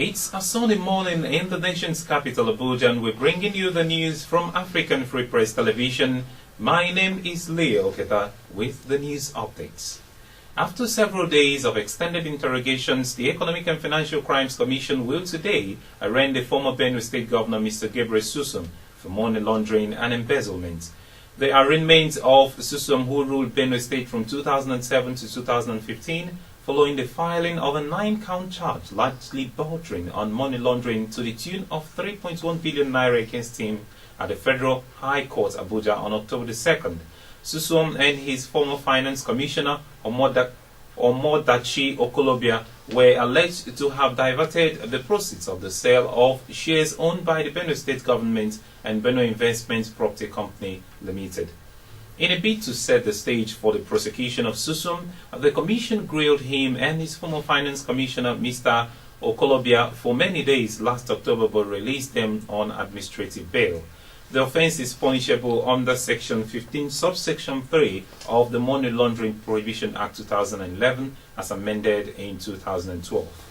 It's a Sunday morning in the nation's capital, Abuja, and we're bringing you the news from African Free Press Television. My name is Leo Oketa with the news updates. After several days of extended interrogations, the Economic and Financial Crimes Commission will today arraign the former Benue State Governor, Mr. Gabriel Susum, for money laundering and embezzlement. The arraignment of Susum, who ruled Benue State from 2007 to 2015, following the filing of a 9-count charge largely bordering on money laundering to the tune of 3.1 billion naira against him at the Federal High Court, Abuja, on October the 2nd. Susum and his former finance commissioner, Omodachi Okolobia, were alleged to have diverted the proceeds of the sale of shares owned by the Benue State government and Benue Investment Property Company Limited. In a bid to set the stage for the prosecution of Susum, the commission grilled him and his former finance commissioner, Mr. Okolobia, for many days last October, but released them on administrative bail. The offence is punishable under Section 15, subsection 3 of the Money Laundering Prohibition Act 2011, as amended in 2012.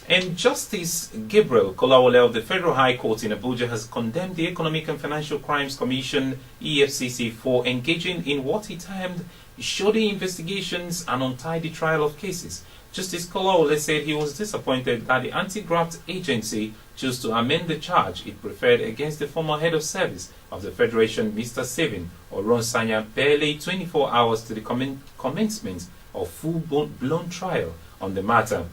And Justice Gabriel Kolawole of the Federal High Court in Abuja has condemned the Economic and Financial Crimes Commission, EFCC, for engaging in what he termed shoddy investigations and untidy trial of cases. Justice Kolawole said he was disappointed that the anti-graft agency chose to amend the charge it preferred against the former head of service of the Federation, Mr. Sevin Oronsanya, barely 24 hours to the commencement of full-blown trial on the matter.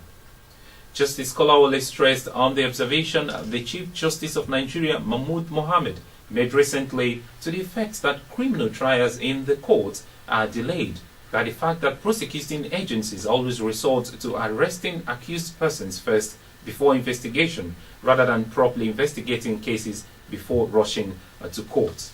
Justice Kolawole stressed on the observation the Chief Justice of Nigeria, Mahmood Mohammed, made recently to the effect that criminal trials in the courts are delayed by the fact that prosecuting agencies always resort to arresting accused persons first before investigation, rather than properly investigating cases before rushing to court.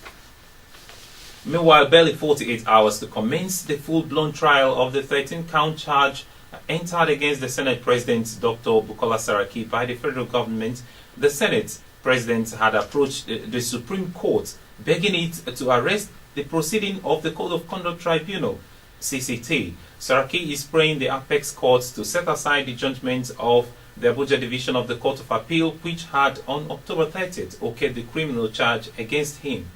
Meanwhile, barely 48 hours to commence the full-blown trial of the 13-count charge entered against the Senate President, Dr. Bukola Saraki, by the federal government, the Senate President had approached the Supreme Court, begging it to arrest the proceeding of the Code of Conduct Tribunal, CCT. Saraki is praying the apex courts to set aside the judgment of the Abuja Division of the Court of Appeal, which had on October 30th okayed the criminal charge against him.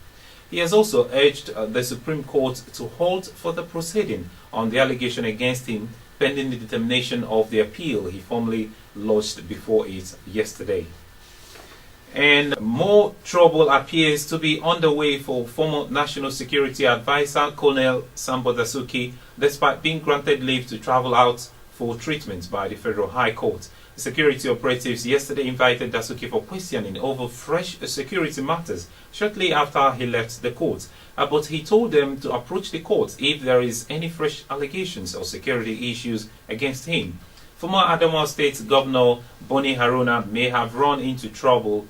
He has also urged the Supreme Court to halt further proceeding on the allegation against him, pending the determination of the appeal he formally lodged before it yesterday. And more trouble appears to be underway for former National Security Advisor Colonel Sambo Dasuki, despite being granted leave to travel out for treatment by the Federal High Court. The security operatives yesterday invited Dasuki for questioning over fresh security matters shortly after he left the court. But he told them to approach the court if there is any fresh allegations or security issues against him. Former Adamawa State Governor Boni Haruna may have run into trouble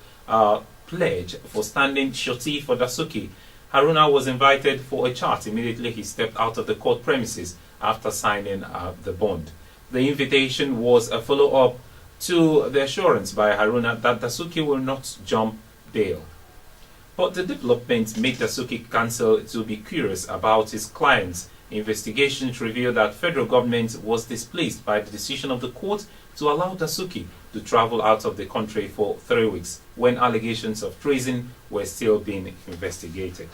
pledge for standing shorty for Dasuki. Haruna was invited for a chat immediately he stepped out of the court premises after signing the bond. The invitation was a follow-up to the assurance by Haruna that Dasuki will not jump bail. But the development made Dasuki counsel to be curious about his clients. Investigations revealed that federal government was displeased by the decision of the court to allow Dasuki to travel out of the country for 3 weeks, when allegations of treason were still being investigated.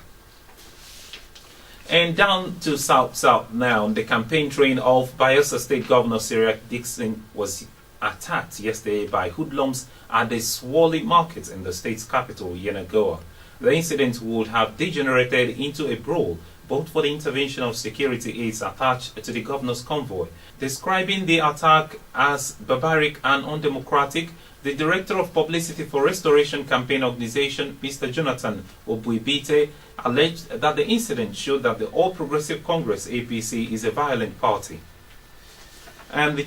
And down to South now, the campaign train of Bayelsa State Governor Syriac Dickson was attacked yesterday by hoodlums at the Swally Market in the state's capital, Yenagoa. The incident would have degenerated into a brawl but for the intervention of security aides attached to the governor's convoy. Describing the attack as barbaric and undemocratic, the Director of Publicity for Restoration Campaign Organization, Mr. Jonathan Obuibite, alleged that the incident showed that the All Progressive Congress, APC, is a violent party. And the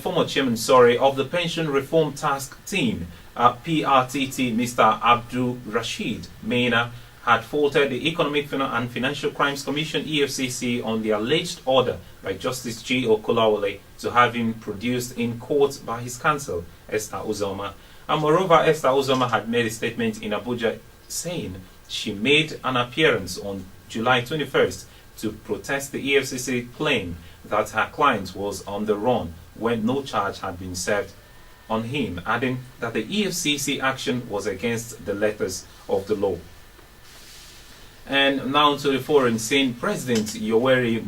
former chairman of the Pension Reform Task Team, PRTT, Mr. Abdulrasheed Maina, had faulted the Economic and Financial Crimes Commission, EFCC, on the alleged order by Justice G. Okolawole to have him produced in court by his counsel, Esther Uzoma. And moreover, Esther Uzoma had made a statement in Abuja saying she made an appearance on July 21st to protest the EFCC claim that her client was on the run when no charge had been served on him, adding that the EFCC action was against the letters of the law. And now to the foreign scene. President Yoweri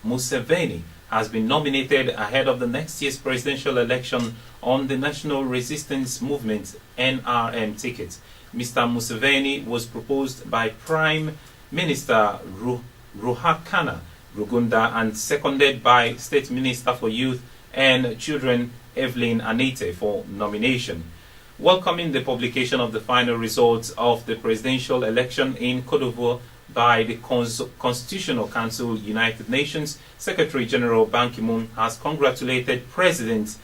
Museveni has been nominated ahead of the next year's presidential election on the National Resistance Movement NRM ticket. Mr. Museveni was proposed by Prime Minister Ruhakana Rugunda and seconded by State Minister for Youth and Children Evelyn Anite for nomination. Welcoming the publication of the final results of the presidential election in Cote d'Ivoire by the Constitutional Council, United Nations, Secretary General Ban Ki-moon has congratulated President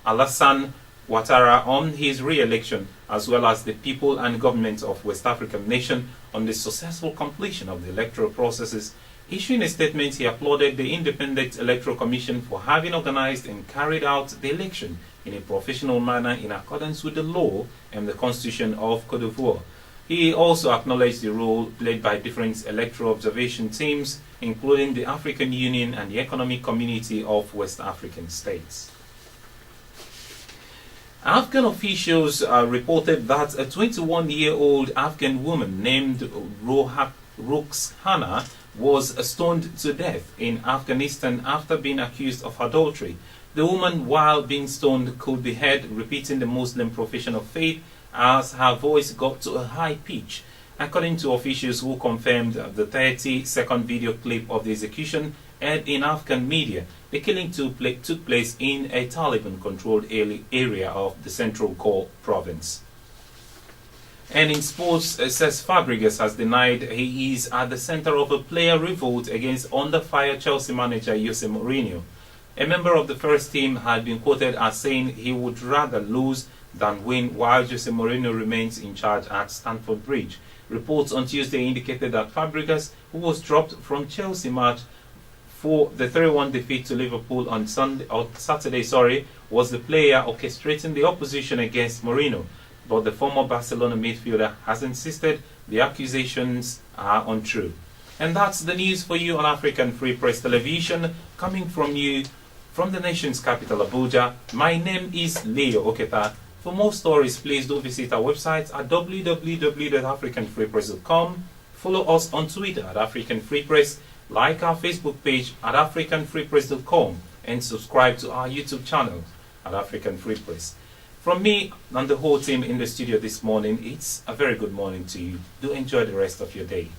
Alassane Ouattara on his re-election, as well as the people and government of West African nation on the successful completion of the electoral processes. Issuing a statement, he applauded the Independent Electoral Commission for having organized and carried out the election in a professional manner in accordance with the law and the Constitution of Cote d'Ivoire. He also acknowledged the role played by different electoral observation teams, including the African Union and the Economic Community of West African States. Afghan officials reported that a 21-year-old Afghan woman named Ruxana was stoned to death in Afghanistan after being accused of adultery. The woman, while being stoned, could be heard repeating the Muslim profession of faith as her voice got to a high pitch. According to officials who confirmed the 30-second video clip of the execution aired in Afghan media, the killing took place in a Taliban-controlled area of the Central Ghor province. And in sports, Cesc Fabregas has denied he is at the center of a player revolt against under-fire Chelsea manager Jose Mourinho. A member of the first team had been quoted as saying he would rather lose than win while Jose Mourinho remains in charge at Stamford Bridge. Reports on Tuesday indicated that Fabregas, who was dropped from Chelsea match for the 3-1 defeat to Liverpool on Saturday, was the player orchestrating the opposition against Mourinho. But the former Barcelona midfielder has insisted the accusations are untrue. And that's the news for you on African Free Press Television, coming from you from the nation's capital, Abuja. My name is Leo Oketa. For more stories, please do visit our website at www.africanfreepress.com. Follow us on Twitter at African Free Press, like our Facebook page at africanfreepress.com, and subscribe to our YouTube channel at African Free Press. From me and the whole team in the studio this morning, it's a very good morning to you. Do enjoy the rest of your day.